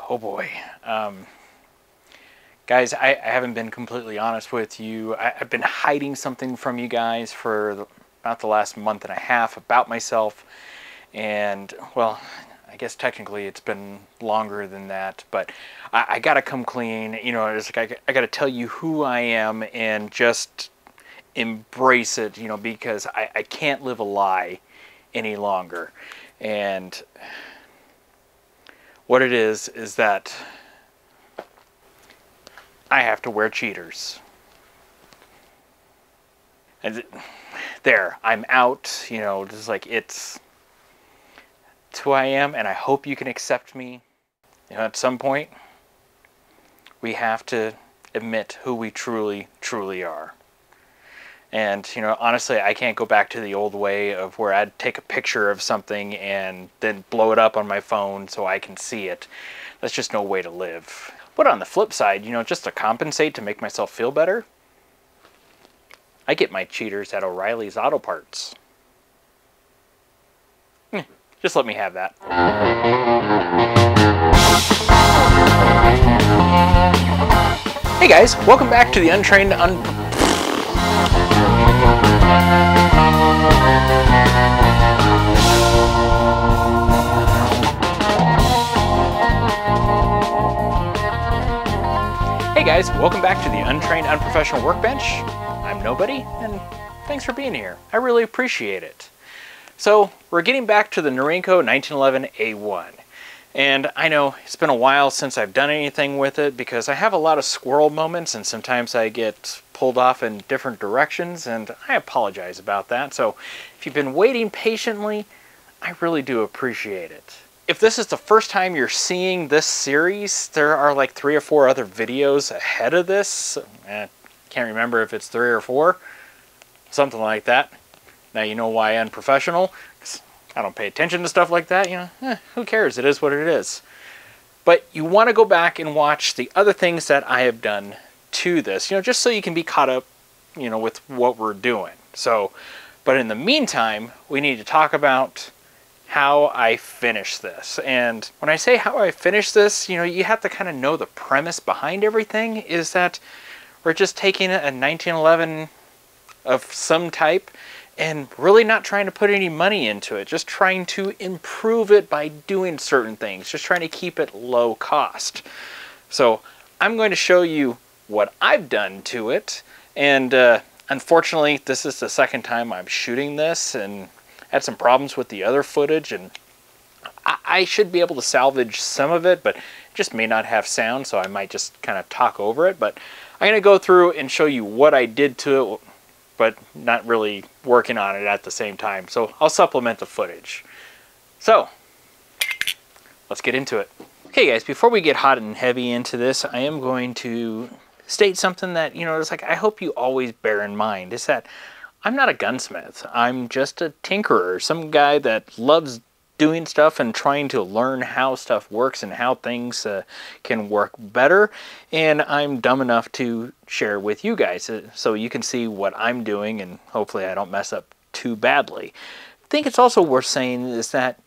Oh boy. Guys, I haven't been completely honest with you. I've been hiding something from you guys for about the last month and a half about myself. And, well, I guess technically it's been longer than that. But I got to come clean. You know, it's like I got to tell you who I am and just embrace it, you know, because I can't live a lie any longer. And what it is that I have to wear cheaters. And there, I'm out, you know, just like it's who I am, and I hope you can accept me. You know, at some point, we have to admit who we truly, truly are. And, you know, honestly, I can't go back to the old way of where I'd take a picture of something and then blow it up on my phone so I can see it. That's just no way to live. But on the flip side, you know, just to compensate, to make myself feel better, I get my cheaters at O'Reilly's Auto Parts. Just let me have that. Hey guys, welcome back to the Untrained Hey guys, welcome back to the Untrained Unprofessional Workbench. I'm Nobody, and thanks for being here. I really appreciate it. So, we're getting back to the Norinco 1911 A1. And I know it's been a while since I've done anything with it because I have a lot of squirrel moments and sometimes I get pulled off in different directions, and I apologize about that. So, if you've been waiting patiently, I really do appreciate it. If this is the first time you're seeing this series, there are like 3 or 4 other videos ahead of this. Can't remember if it's 3 or 4, something like that. Now you know why unprofessional. I don't pay attention to stuff like that. You know, who cares? It is what it is. But you want to go back and watch the other things that I have done to this, you know, just so you can be caught up, you know, with what we're doing. So, but in the meantime, we need to talk about how I finish this. And when I say how I finish this, you know, you have to kind of know the premise behind everything is that we're just taking a 1911 of some type and really not trying to put any money into it, just trying to improve it by doing certain things, just trying to keep it low cost. So I'm going to show you what I've done to it, and unfortunately this is the second time I'm shooting this and had some problems with the other footage, and I should be able to salvage some of it, but it just may not have sound, so I might just kind of talk over it. But I'm going to go through and show you what I did to it, but not really working on it at the same time. So I'll supplement the footage. So let's get into it. Okay guys, before we get hot and heavy into this, I am going to state something that, you know, it's like I hope you always bear in mind, is that I'm not a gunsmith. I'm just a tinkerer, some guy that loves doing stuff and trying to learn how stuff works and how things can work better. And I'm dumb enough to share with you guys so you can see what I'm doing, and hopefully I don't mess up too badly. I think it's also worth saying is that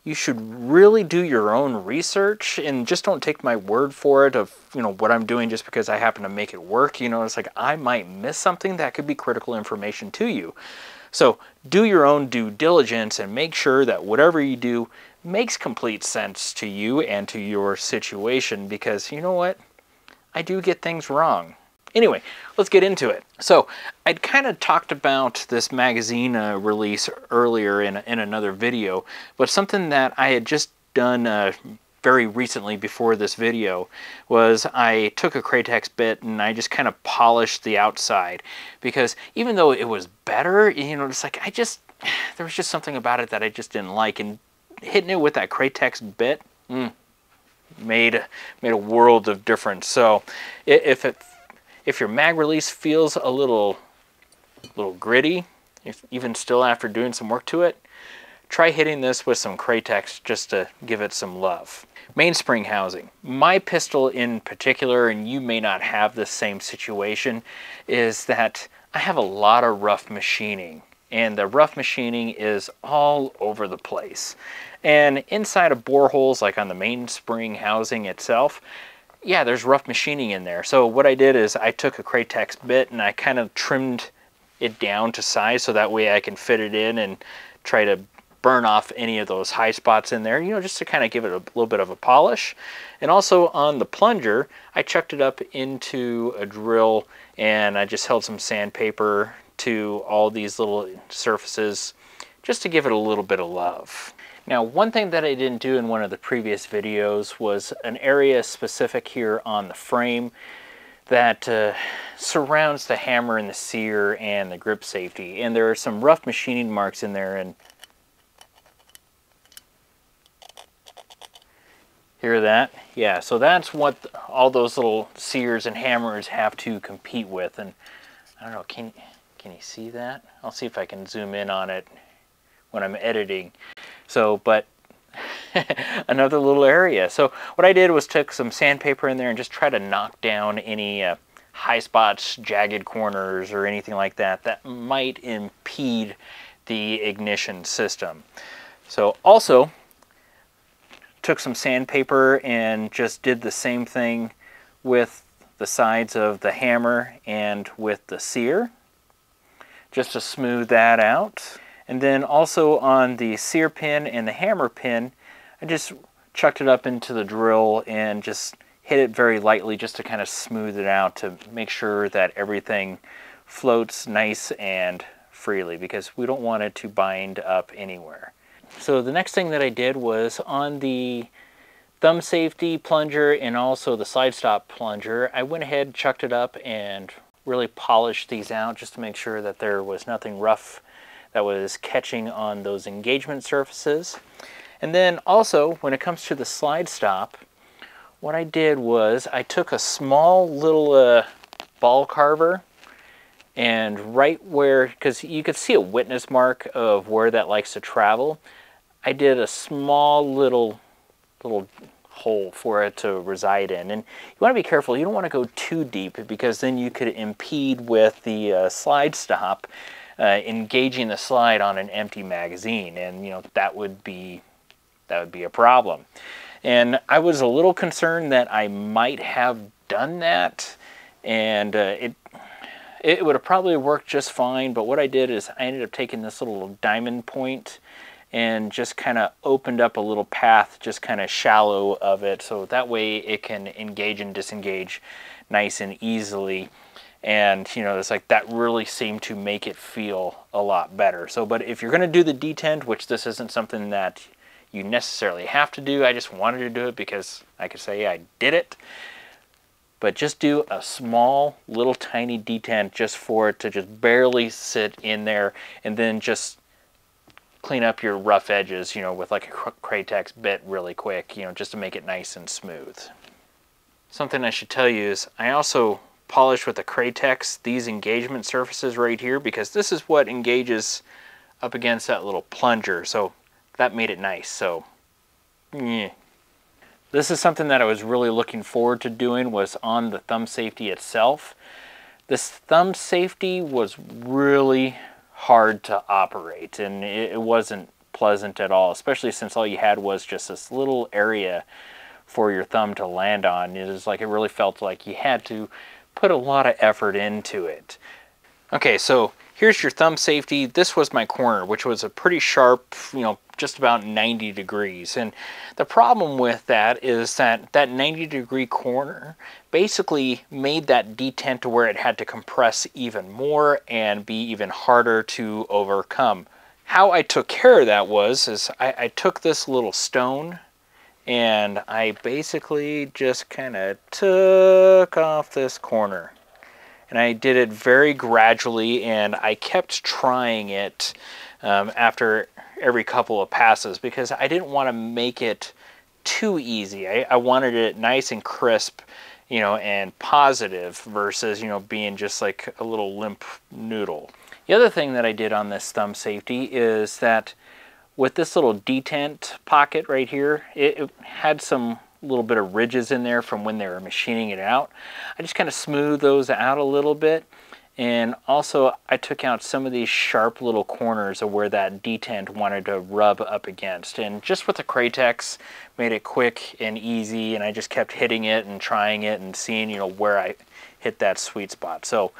you should really do your own research and just don't take my word for it of, you know, what I'm doing just because I happen to make it work. You know, it's like I might miss something that could be critical information to you. So do your own due diligence and make sure that whatever you do makes complete sense to you and to your situation, because you know what? I do get things wrong. Anyway, let's get into it. So I'd kind of talked about this magazine release earlier in another video, but something that I had just done very recently before this video was I took a Kratex bit and I just kind of polished the outside, because even though it was better, you know, it's like there was just something about it that I just didn't like, and hitting it with that Kratex bit made a world of difference. So if your mag release feels a little gritty, even still after doing some work to it, try hitting this with some Kratex just to give it some love. Mainspring housing. My pistol in particular, and you may not have the same situation, is that I have a lot of rough machining, and the rough machining is all over the place. And inside of boreholes, like on the mainspring housing itself, yeah, there's rough machining in there. So what I did is I took a Kratex bit and I kind of trimmed it down to size so that way I can fit it in and try to burn off any of those high spots in there, you know, just to kind of give it a little bit of a polish. And also on the plunger, I chucked it up into a drill and I just held some sandpaper to all these little surfaces just to give it a little bit of love. Now, one thing that I didn't do in one of the previous videos was an area specific here on the frame that surrounds the hammer and the sear and the grip safety. And there are some rough machining marks in there, and hear that? Yeah, so that's what all those little sears and hammers have to compete with. And I don't know, can you see that? I'll see if I can zoom in on it when I'm editing. So, but another little area. So what I did was took some sandpaper in there and just try to knock down any high spots, jagged corners, or anything like that that might impede the ignition system. So also took some sandpaper and just did the same thing with the sides of the hammer and with the sear, just to smooth that out. And then also on the sear pin and the hammer pin, I just chucked it up into the drill and just hit it very lightly just to kind of smooth it out to make sure that everything floats nice and freely, because we don't want it to bind up anywhere. So the next thing that I did was on the thumb safety plunger and also the side stop plunger, I went ahead, chucked it up, and really polished these out just to make sure that there was nothing rough that was catching on those engagement surfaces. And then also, when it comes to the slide stop, what I did was I took a small little ball carver, and right where, because you could see a witness mark of where that likes to travel, I did a small little hole for it to reside in. And you want to be careful, you don't want to go too deep, because then you could impede with the slide stop engaging the slide on an empty magazine, and you know that would be a problem. And I was a little concerned that I might have done that, and it would have probably worked just fine. But what I did is I ended up taking this little diamond point and just kind of opened up a little path, just kind of shallow of it, so that way it can engage and disengage nice and easily. And you know, it's like that really seemed to make it feel a lot better. So, but if you're going to do the detent, which this isn't something that you necessarily have to do, I just wanted to do it because I could say I did it. But just do a small little tiny detent just for it to just barely sit in there, and then just clean up your rough edges, you know, with like a Kratex bit really quick, you know, just to make it nice and smooth. Something I should tell you is I also polish with the Kratex these engagement surfaces right here, because this is what engages up against that little plunger, so that made it nice. So yeah. This is something that I was really looking forward to doing, was on the thumb safety itself. This thumb safety was really hard to operate, and it wasn't pleasant at all, especially since all you had was just this little area for your thumb to land on. It was like, it really felt like you had to put a lot of effort into it. Okay, so here's your thumb safety. This was my corner, which was a pretty sharp, you know, just about 90 degrees. And the problem with that is that that 90-degree corner basically made that detent to where it had to compress even more and be even harder to overcome. How I took care of that is I took this little stone and I basically just kind of took off this corner. And I did it very gradually, and I kept trying it after every couple of passes, because I didn't want to make it too easy. I wanted it nice and crisp, you know, and positive, versus, you know, being just like a little limp noodle. The other thing that I did on this thumb safety is that with this little detent pocket right here, it had some little bit of ridges in there from when they were machining it out. I just kind of smoothed those out a little bit, And also I took out some of these sharp little corners of where that detent wanted to rub up against. And just with the Kratex, made it quick and easy, and I just kept hitting it and trying it and seeing, you know, where I hit that sweet spot. So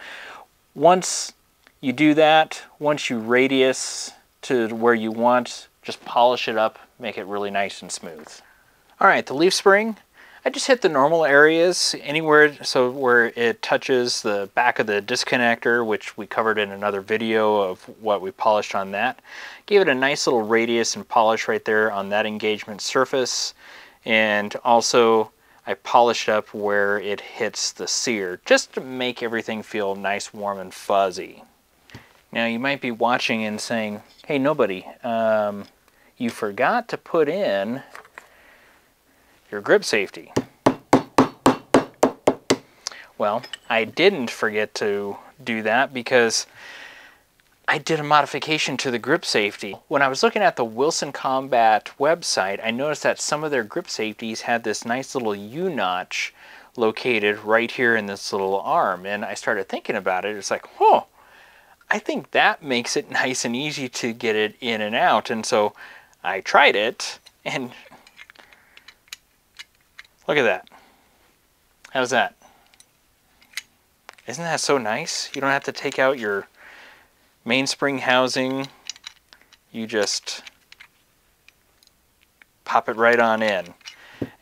once you do that, once you radius to where you want, just polish it up, make it really nice and smooth. All right, the leaf spring, I just hit the normal areas, anywhere so where it touches the back of the disconnector, which we covered in another video of what we polished on that. Gave it a nice little radius and polish right there on that engagement surface. And also I polished up where it hits the sear, just to make everything feel nice, warm, and fuzzy. Now you might be watching and saying, hey, nobody, you forgot to put in your grip safety. Well, I didn't forget to do that because I did a modification to the grip safety. When I was looking at the Wilson Combat website, I noticed that some of their grip safeties had this nice little U-notch located right here in this little arm. And I started thinking about it. It's like, oh, I think that makes it nice and easy to get it in and out. And so I tried it, and look at that. How's that? Isn't that so nice? You don't have to take out your mainspring housing. You just pop it right on in.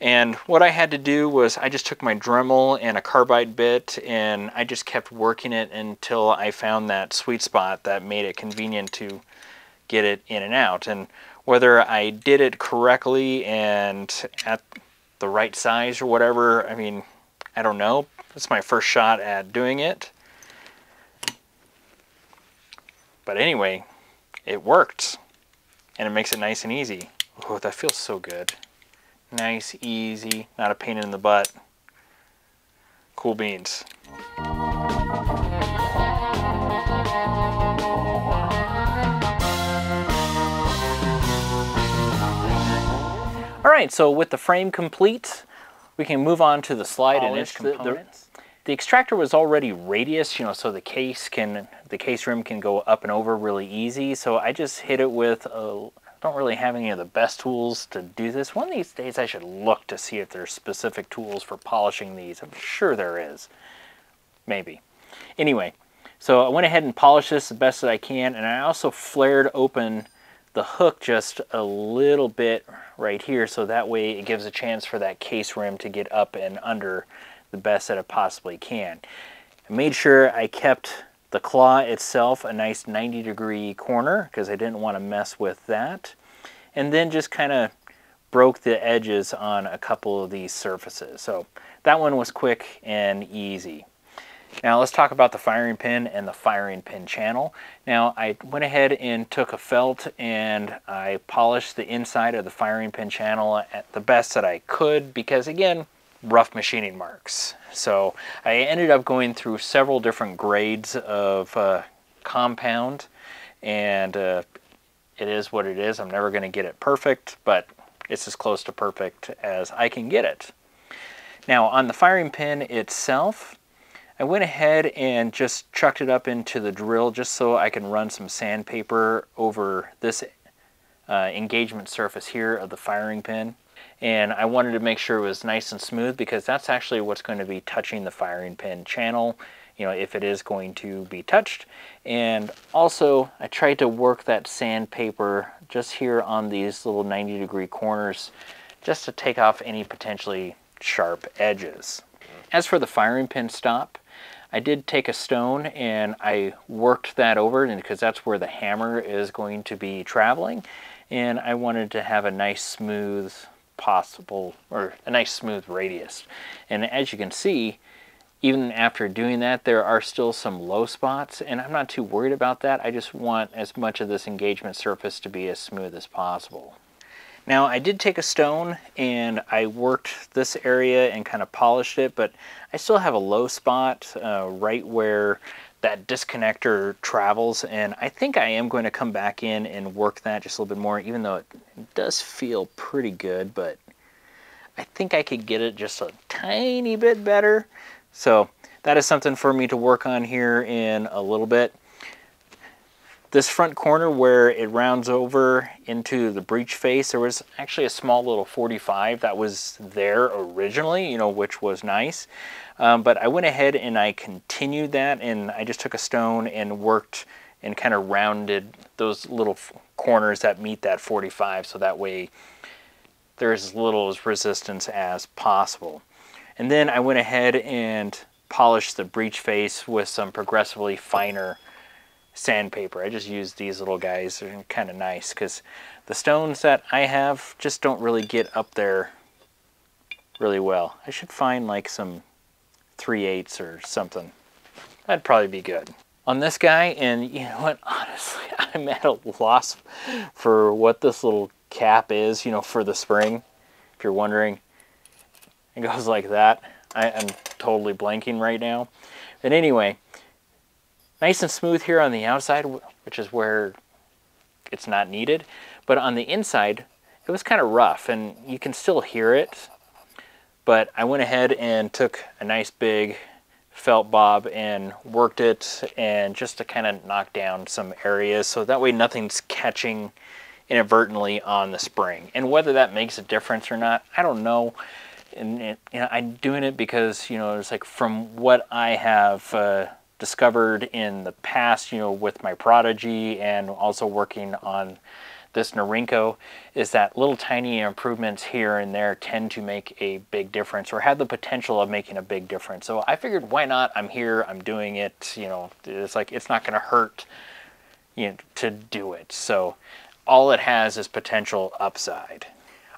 And what I had to do was I just took my Dremel and a carbide bit, and I just kept working it until I found that sweet spot that made it convenient to get it in and out. And whether I did it correctly and at the right size or whatever, I mean, I don't know. It's my first shot at doing it. But anyway, it worked. And it makes it nice and easy. Oh, that feels so good. Nice, easy, not a pain in the butt. Cool beans. All right, so with the frame complete, we can move on to the slide and its components. The extractor was already radius, you know, so the case rim can go up and over really easy. So I just hit it with don't really have any of the best tools to do this. One of these days I should look to see if there's specific tools for polishing these. I'm sure there is. Maybe. Anyway, so I went ahead and polished this the best that I can, and I also flared open the hook just a little bit right here, so that way it gives a chance for that case rim to get up and under the best that it possibly can. I made sure I kept the claw itself a nice 90-degree corner because I didn't want to mess with that. And then just kind of broke the edges on a couple of these surfaces. So that one was quick and easy. Now let's talk about the firing pin and the firing pin channel. Now I went ahead and took a felt and I polished the inside of the firing pin channel at the best that I could because, again, rough machining marks. So I ended up going through several different grades of compound, and it is what it is. I'm never going to get it perfect, but it's as close to perfect as I can get it. Now on the firing pin itself, I went ahead and just chucked it up into the drill just so I can run some sandpaper over this engagement surface here of the firing pin. And I wanted to make sure it was nice and smooth because that's actually what's going to be touching the firing pin channel, you know, if it is going to be touched. And also I tried to work that sandpaper just here on these little 90-degree corners just to take off any potentially sharp edges. As for the firing pin stop, I did take a stone and I worked that over, and because that's where the hammer is going to be traveling, and I wanted to have a nice smooth radius. And as you can see, even after doing that, there are still some low spots, and I'm not too worried about that. I just want as much of this engagement surface to be as smooth as possible. Now I did take a stone and I worked this area and kind of polished it, but I still have a low spot right where that disconnector travels, and I think I am going to come back in and work that just a little bit more, even though it does feel pretty good, but I think I could get it just a tiny bit better. So that is something for me to work on here in a little bit. This front corner where it rounds over into the breech face, there was actually a small little 45 that was there originally, you know, which was nice. But I went ahead and I continued that, and I just took a stone and worked and kind of rounded those little corners that meet that 45, so that way there's as little resistance as possible. And then I went ahead and polished the breech face with some progressively finer sandpaper. I just used these little guys. They're kind of nice because the stones that I have just don't really get up there really well. I should find like some 3/8 or something. That'd probably be good. On this guy, and you know what, honestly, I'm at a loss for what this little cap is, you know, for the spring. If you're wondering, it goes like that. I'm totally blanking right now. But anyway, nice and smooth here on the outside, which is where it's not needed. But on the inside, it was kind of rough, and you can still hear it. But I went ahead and took a nice big felt bob and worked it, and just to kind of knock down some areas so that way nothing's catching inadvertently on the spring. And whether that makes a difference or not, I don't know. And you know, I'm doing it because, you know, it's like from what I have discovered in the past, you know, with my Prodigy and also working on this Norinco, is that little tiny improvements here and there tend to make a big difference, or have the potential of making a big difference. So I figured, why not? I'm here, I'm doing it, you know, it's like, it's not going to hurt, you know, to do it. So all it has is potential upside.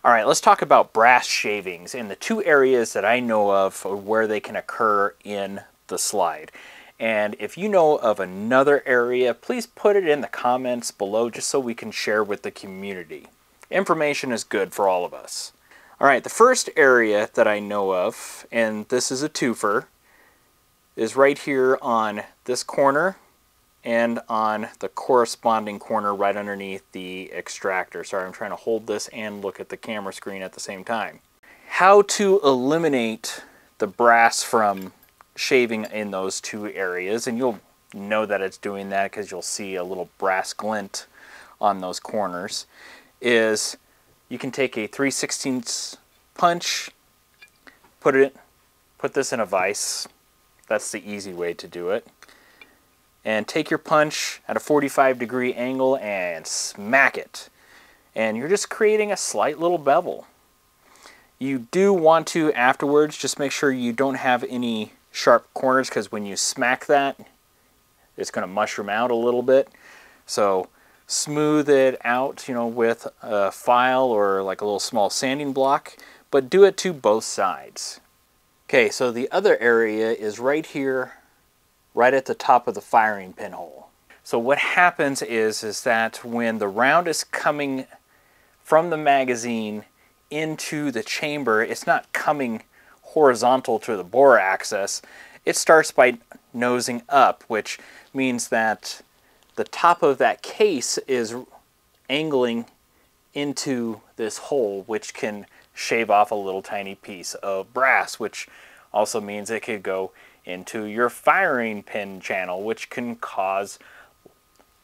All right, let's talk about brass shavings in the two areas that I know of where they can occur in the slide. And if you know of another area, please put it in the comments below just so we can share with the community. Information is good for all of us. All right, the first area that I know of, and this is a twofer, is right here on this corner and on the corresponding corner right underneath the extractor. Sorry, I'm trying to hold this and look at the camera screen at the same time. How to eliminate the brass from shaving in those two areas, and you'll know that it's doing that because you'll see a little brass glint on those corners, is you can take a 3/16 punch, put this in a vise. That's the easy way to do it. And take your punch at a 45-degree angle and smack it. And you're just creating a slight little bevel. You do want to afterwards just make sure you don't have any sharp corners, because when you smack that, it's going to mushroom out a little bit. So smooth it out, you know, with a file or like a little small sanding block, but do it to both sides. Okay, so the other area is right here, right at the top of the firing pinhole. So what happens is that when the round is coming from the magazine into the chamber, it's not coming horizontal to the bore axis. It starts by nosing up, which means that the top of that case is angling into this hole, which can shave off a little tiny piece of brass, which also means it could go into your firing pin channel, which can cause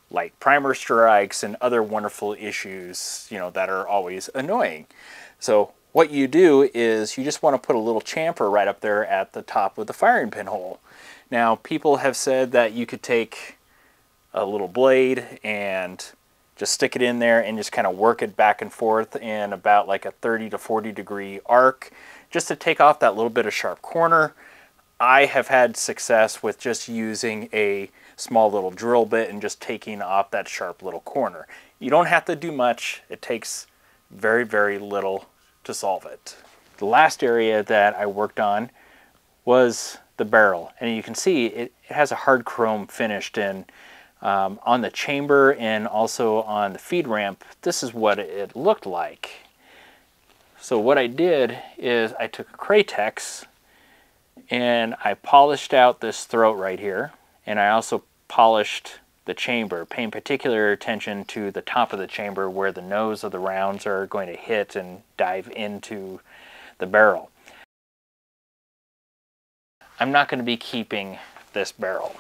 light primer strikes and other wonderful issues, you know, that are always annoying. So what you do is you just want to put a little chamfer right up there at the top of the firing pin hole. Now, people have said that you could take a little blade and just stick it in there and just kind of work it back and forth in about like a 30 to 40 degree arc just to take off that little bit of sharp corner. I have had success with just using a small little drill bit and just taking off that sharp little corner. You don't have to do much. It takes very, very little to solve it. The last area that I worked on was the barrel, and you can see it has a hard chrome finished in on the chamber and also on the feed ramp. This is what it looked like. So what I did is I took a Kratex and I polished out this throat right here, and I also polished the chamber, paying particular attention to the top of the chamber where the nose of the rounds are going to hit and dive into the barrel. I'm not going to be keeping this barrel.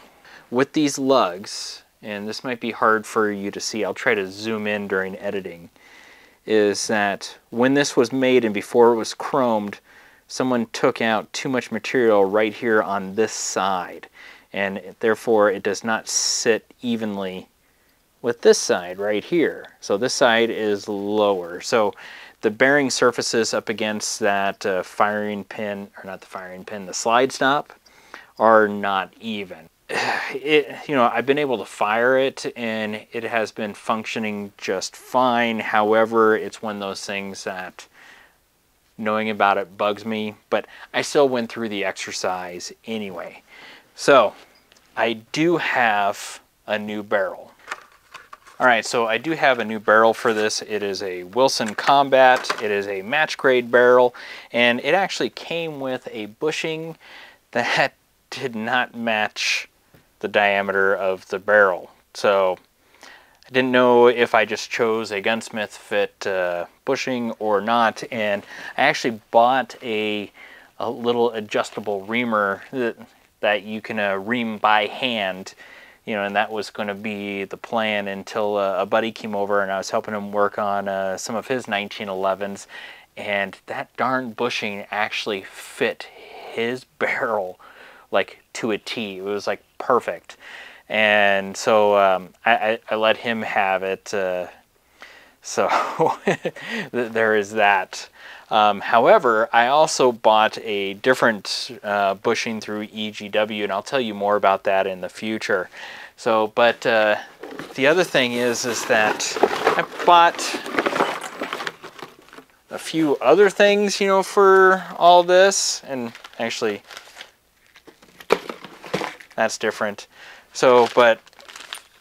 With these lugs, and this might be hard for you to see, I'll try to zoom in during editing, is that when this was made and before it was chromed, someone took out too much material right here on this side, and therefore it does not sit evenly with this side right here. So this side is lower. So the bearing surfaces up against that firing pin, or not the firing pin, the slide stop, are not even. I've been able to fire it and it has been functioning just fine. However, it's one of those things that knowing about it bugs me, but I still went through the exercise anyway. So I do have a new barrel. All right, so I do have a new barrel for this. It is a Wilson Combat. It is a match grade barrel, and it actually came with a bushing that did not match the diameter of the barrel. So I didn't know if I just chose a gunsmith fit bushing or not, and I actually bought a little adjustable reamer that you can ream by hand, and that was going to be the plan until a buddy came over and I was helping him work on some of his 1911s, and that darn bushing actually fit his barrel like to a T. It was like perfect. And so I let him have it. So there is that. However, I also bought a different bushing through EGW, and I'll tell you more about that in the future. So, but the other thing is that I bought a few other things, for all this, and actually that's different. So, but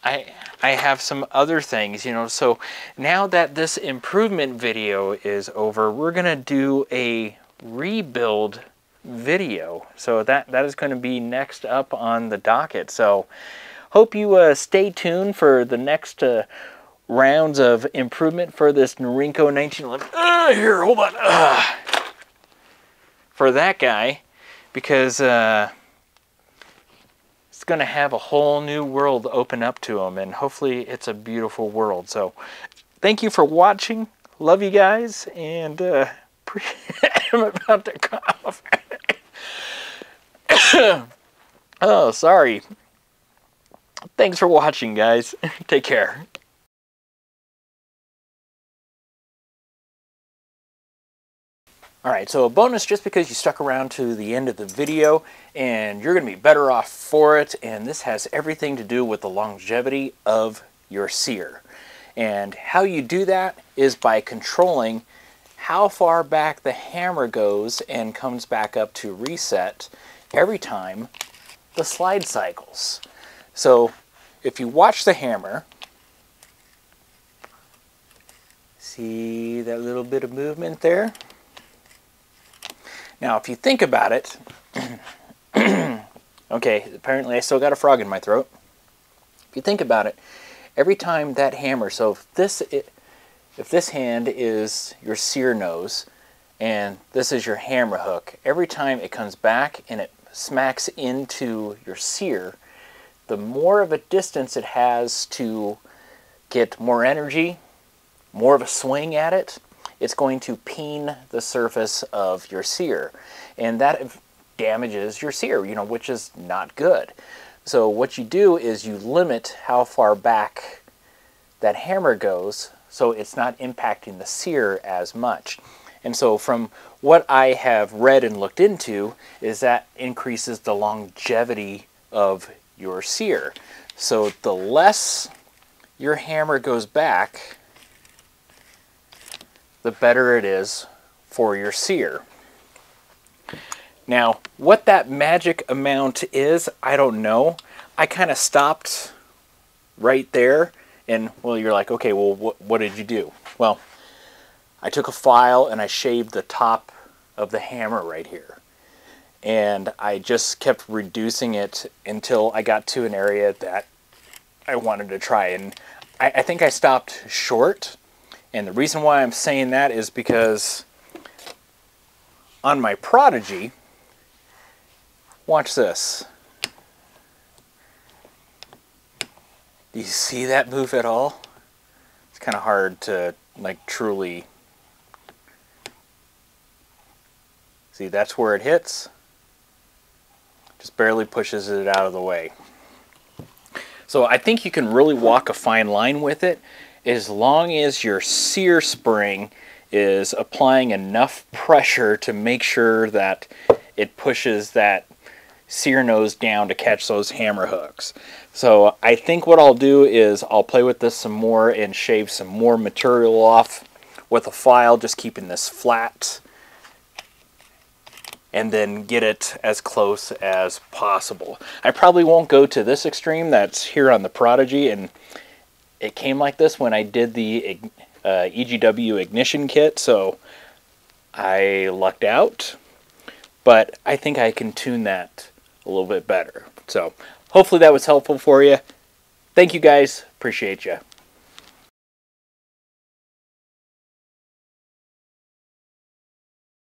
I have some other things, so now that this improvement video is over, we're gonna do a rebuild video. So that is going to be next up on the docket. So hope you stay tuned for the next rounds of improvement for this Norinco 1911. Here, hold on. For that guy, because it's going to have a whole new world open up to him, and hopefully it's a beautiful world. So thank you for watching. Love you guys, and I'm about to cough. Oh, sorry. Thanks for watching, guys. Take care. Alright, so a bonus just because you stuck around to the end of the video, and you're going to be better off for it, and this has everything to do with the longevity of your sear. And how you do that is by controlling how far back the hammer goes and comes back up to reset every time the slide cycles. So if you watch the hammer, see that little bit of movement there? Now, if you think about it, okay, apparently I still got a frog in my throat. If you think about it, every time that hammer, so if this hand is your sear nose and this is your hammer hook, every time it comes back and it smacks into your sear, the more of a distance it has to get more energy, more of a swing at it, it's going to peen the surface of your sear, and that damages your sear, which is not good. So what you do is you limit how far back that hammer goes so it's not impacting the sear as much. And so from what I have read and looked into is that increases the longevity of your sear. So the less your hammer goes back, the better it is for your sear. Now, what that magic amount is, I don't know. I kind of stopped right there, and well, you're like, okay, well, what did you do? Well, I took a file and I shaved the top of the hammer right here. And I just kept reducing it until I got to an area that I wanted to try. And I think I stopped short. And the reason why I'm saying that is because on my Prodigy, Watch this. Do you see that move at all? It's kind of hard to like truly see. That's where it hits. Just barely pushes it out of the way. So I think you can really walk a fine line with it as long as your Sear Spring is applying enough pressure to make sure that it pushes that sear nose down to catch those hammer hooks. So I think what I'll do is I'll play with this some more and shave some more material off with a file, just keeping this flat, and then get it as close as possible. I probably won't go to this extreme that's here on the Prodigy, and it came like this when I did the EGW ignition kit, so I lucked out, but I think I can tune that a little bit better. So hopefully that was helpful for you. Thank you guys, appreciate you.